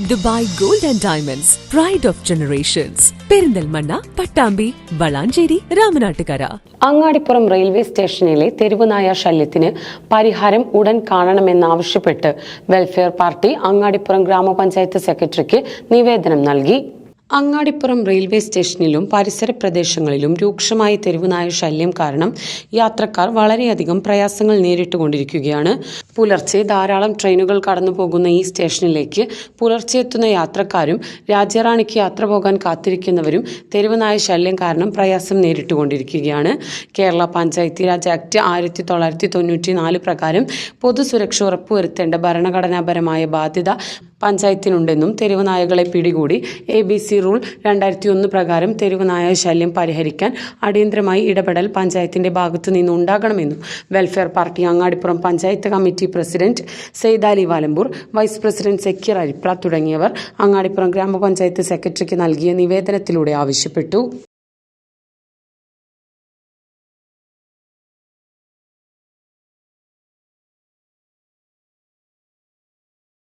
Dubai gold and diamonds, pride of generations, Perinthalmanna, Pattambi, Valanchery, Ramanattukara. Angadipuram railway സ്റ്റേഷനിലെ തെരുവുനായ ശല്യത്തിന് പരിഹാരം ഉടൻ കാണണമെന്നാവശ്യപ്പെട്ട് വെൽഫെയർ പാർട്ടി അങ്ങാടിപ്പുറം ഗ്രാമപഞ്ചായത്ത് സെക്രട്ടറിക്ക് നിവേദനം നൽകി. അങ്ങാടിപ്പുറം റെയിൽവേ സ്റ്റേഷനിലും പരിസര പ്രദേശങ്ങളിലും രൂക്ഷമായ തെരുവുനായ ശല്യം കാരണം യാത്രക്കാർ വളരെയധികം പ്രയാസങ്ങൾ നേരിട്ടുകൊണ്ടിരിക്കുകയാണ്. പുലർച്ചെ ധാരാളം ട്രെയിനുകൾ കടന്നു പോകുന്ന ഈ സ്റ്റേഷനിലേക്ക് പുലർച്ചെ എത്തുന്ന യാത്രക്കാരും രാജ്യറാണിക്ക് യാത്ര പോകാൻ കാത്തിരിക്കുന്നവരും തെരുവുനായ ശല്യം കാരണം പ്രയാസം നേരിട്ടുകൊണ്ടിരിക്കുകയാണ്. കേരള പഞ്ചായത്തി രാജ് ആക്ട് 1994 പ്രകാരം പൊതുസുരക്ഷ ഉറപ്പുവരുത്തേണ്ട ഭരണഘടനാപരമായ ബാധ്യത പഞ്ചായത്തിനുണ്ടെന്നും തെരുവുനായകളെ പിടികൂടി ABC റൂൾ 2001 പ്രകാരം തെരുവുനായ ശല്യം പരിഹരിക്കാൻ അടിയന്തരമായി ഇടപെടൽ പഞ്ചായത്തിന്റെ ഭാഗത്തു നിന്നുണ്ടാകണമെന്നും welfare party Angadippuram panchayat committee president Syed Ali Valambur, vice president Zakir Aripra തുടങ്ങിയവർ അങ്ങാടിപ്പുറം ഗ്രാമപഞ്ചായത്ത് സെക്രട്ടറിക്ക് നൽകിയ നിവേദനത്തിലൂടെ ആവശ്യപ്പെട്ടു.